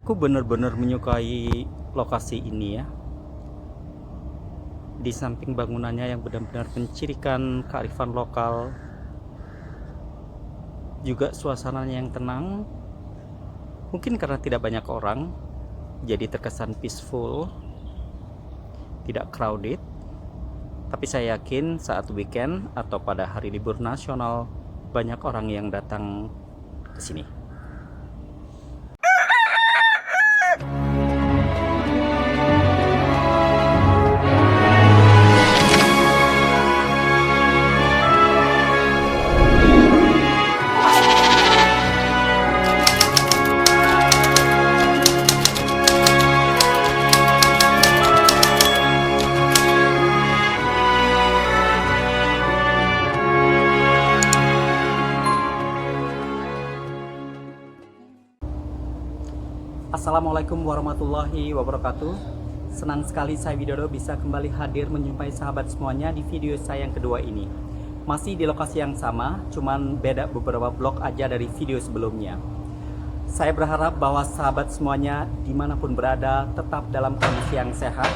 Aku benar-benar menyukai lokasi ini ya. Di samping bangunannya yang benar-benar mencirikan kearifan lokal, juga suasananya yang tenang. Mungkin karena tidak banyak orang, jadi terkesan peaceful, tidak crowded. Tapi saya yakin saat weekend atau pada hari libur nasional, banyak orang yang datang ke sini. Assalamualaikum warahmatullahi wabarakatuh. Senang sekali saya Widodo bisa kembali hadir menjumpai sahabat semuanya di video saya yang kedua ini. Masih di lokasi yang sama, cuman beda beberapa blok aja dari video sebelumnya. Saya berharap bahwa sahabat semuanya dimanapun berada tetap dalam kondisi yang sehat,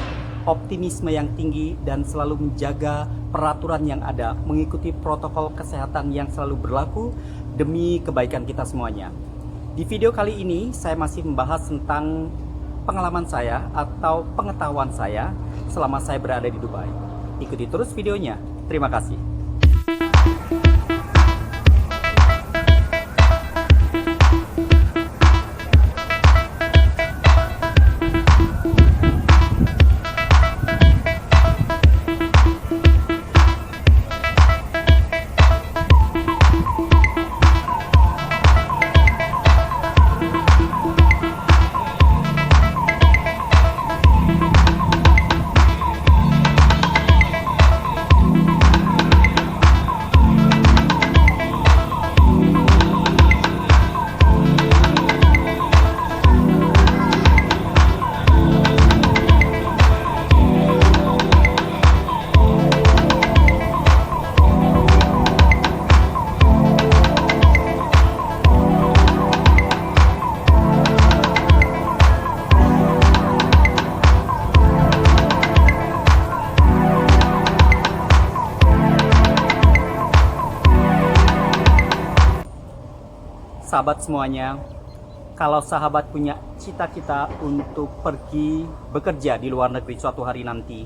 optimisme yang tinggi, dan selalu menjaga peraturan yang ada, mengikuti protokol kesehatan yang selalu berlaku demi kebaikan kita semuanya. Di video kali ini saya masih membahas tentang pengalaman saya atau pengetahuan saya selama saya berada di Dubai. Ikuti terus videonya. Terima kasih. Sahabat semuanya, kalau sahabat punya cita-cita untuk pergi bekerja di luar negeri suatu hari nanti,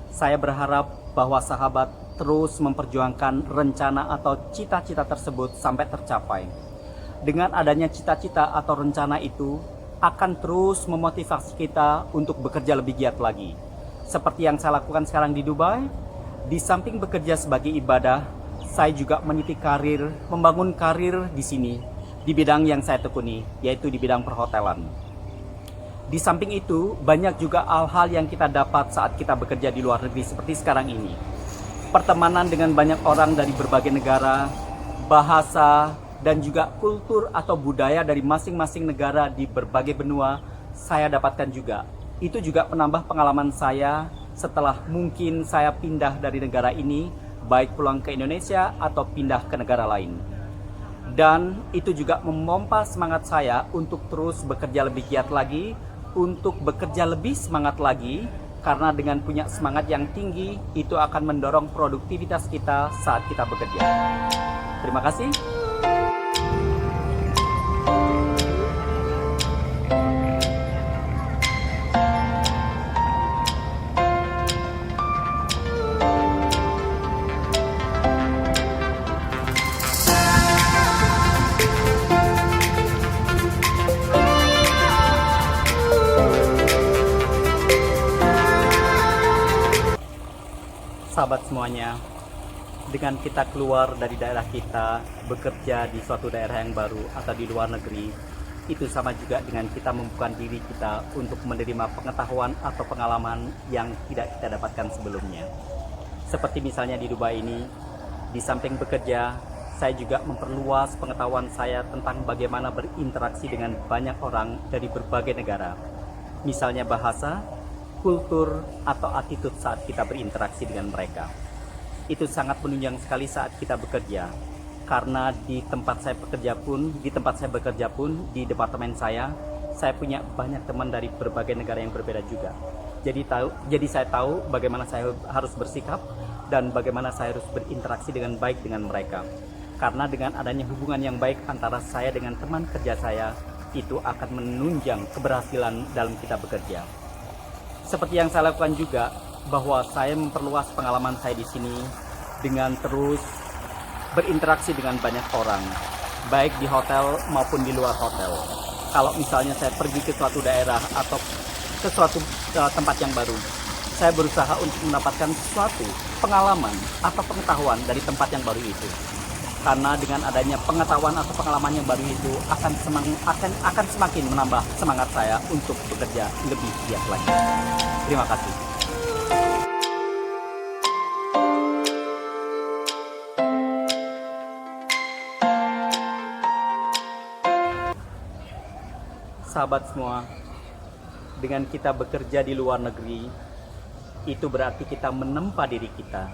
saya berharap bahwa sahabat terus memperjuangkan rencana atau cita-cita tersebut sampai tercapai. Dengan adanya cita-cita atau rencana itu, akan terus memotivasi kita untuk bekerja lebih giat lagi. Seperti yang saya lakukan sekarang di Dubai, di samping bekerja sebagai ibadah, saya juga meniti karir, membangun karir di sini, di bidang yang saya tekuni, yaitu di bidang perhotelan. Di samping itu, banyak juga hal-hal yang kita dapat saat kita bekerja di luar negeri seperti sekarang ini. Pertemanan dengan banyak orang dari berbagai negara, bahasa, dan juga kultur atau budaya dari masing-masing negara di berbagai benua, saya dapatkan juga. Itu juga menambah pengalaman saya setelah mungkin saya pindah dari negara ini, baik pulang ke Indonesia atau pindah ke negara lain. Dan itu juga memompa semangat saya untuk terus bekerja lebih giat lagi, untuk bekerja lebih semangat lagi, karena dengan punya semangat yang tinggi, itu akan mendorong produktivitas kita saat kita bekerja. Terima kasih. Sahabat semuanya, dengan kita keluar dari daerah kita, bekerja di suatu daerah yang baru atau di luar negeri, itu sama juga dengan kita membuka diri kita untuk menerima pengetahuan atau pengalaman yang tidak kita dapatkan sebelumnya. Seperti misalnya di Dubai ini, di samping bekerja, saya juga memperluas pengetahuan saya tentang bagaimana berinteraksi dengan banyak orang dari berbagai negara. Misalnya bahasa, kultur, atau attitude saat kita berinteraksi dengan mereka. Itu sangat menunjang sekali saat kita bekerja, karena di tempat saya bekerja pun, di departemen saya saya punya banyak teman dari berbagai negara yang berbeda juga. Jadi saya tahu bagaimana saya harus bersikap dan bagaimana saya harus berinteraksi dengan baik dengan mereka. Karena dengan adanya hubungan yang baik antara saya dengan teman kerja saya, itu akan menunjang keberhasilan dalam kita bekerja. Seperti yang saya lakukan juga, bahwa saya memperluas pengalaman saya di sini dengan terus berinteraksi dengan banyak orang, baik di hotel maupun di luar hotel. Kalau misalnya saya pergi ke suatu daerah atau ke suatu tempat yang baru, saya berusaha untuk mendapatkan suatu pengalaman atau pengetahuan dari tempat yang baru itu. Karena dengan adanya pengetahuan atau pengalaman yang baru itu akan semakin menambah semangat saya untuk bekerja lebih giat lagi. Terima kasih. Sahabat semua, dengan kita bekerja di luar negeri, itu berarti kita menempa diri kita.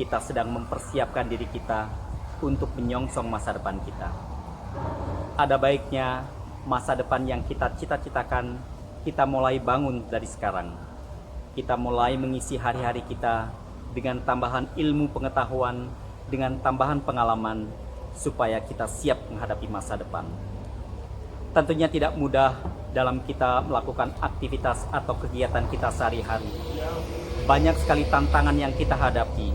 Kita sedang mempersiapkan diri kita untuk menyongsong masa depan kita. Ada baiknya masa depan yang kita cita-citakan, kita mulai bangun dari sekarang. Kita mulai mengisi hari-hari kita dengan tambahan ilmu pengetahuan, dengan tambahan pengalaman, supaya kita siap menghadapi masa depan. Tentunya tidak mudah dalam kita melakukan aktivitas atau kegiatan kita sehari-hari. Banyak sekali tantangan yang kita hadapi.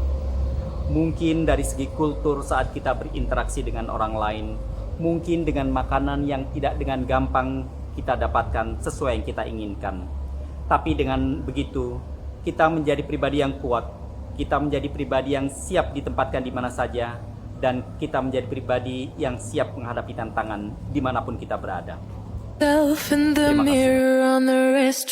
Mungkin dari segi kultur saat kita berinteraksi dengan orang lain, mungkin dengan makanan yang tidak dengan gampang kita dapatkan sesuai yang kita inginkan. Tapi dengan begitu, kita menjadi pribadi yang kuat, kita menjadi pribadi yang siap ditempatkan di mana saja, dan kita menjadi pribadi yang siap menghadapi tantangan dimanapun kita berada. Terima kasih.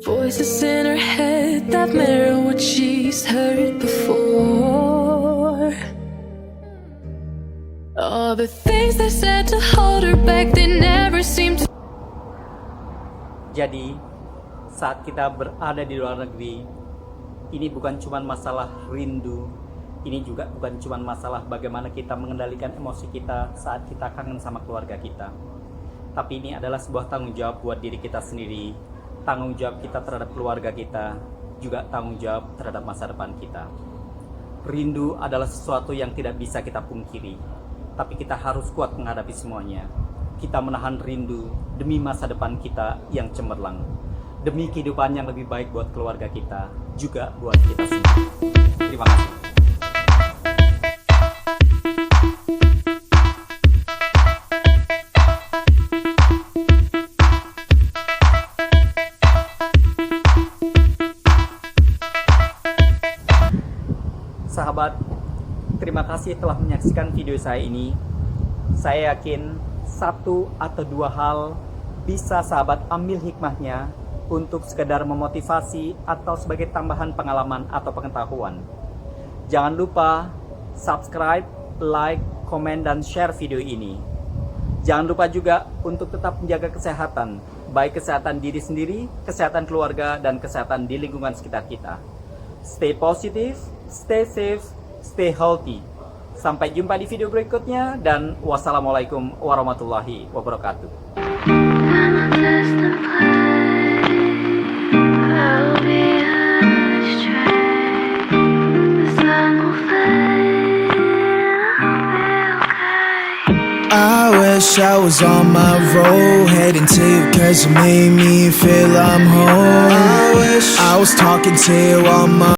Voices in her head that mirror what she's heard before. All the things they said to hold her back, they never seem to. Jadi, saat kita berada di luar negeri, ini bukan cuma masalah rindu, ini juga bukan cuma masalah bagaimana kita mengendalikan emosi kita saat kita kangen sama keluarga kita. Tapi ini adalah sebuah tanggung jawab buat diri kita sendiri, tanggung jawab kita terhadap keluarga kita, juga tanggung jawab terhadap masa depan kita. Rindu adalah sesuatu yang tidak bisa kita pungkiri, tapi kita harus kuat menghadapi semuanya. Kita menahan rindu demi masa depan kita yang cemerlang, demi kehidupan yang lebih baik buat keluarga kita, juga buat kita sendiri. Terima kasih. Sahabat, terima kasih telah menyaksikan video saya ini. Saya yakin satu atau dua hal bisa sahabat ambil hikmahnya untuk sekedar memotivasi atau sebagai tambahan pengalaman atau pengetahuan. Jangan lupa subscribe, like, komen, dan share video ini. Jangan lupa juga untuk tetap menjaga kesehatan, baik kesehatan diri sendiri, kesehatan keluarga, dan kesehatan di lingkungan sekitar kita. Stay positive, stay safe, stay healthy. Sampai jumpa di video berikutnya, dan wassalamualaikum warahmatullahi wabarakatuh. I wish I was on my road, heading to you cause you made me feel I'm home. I wish I was talking to you on my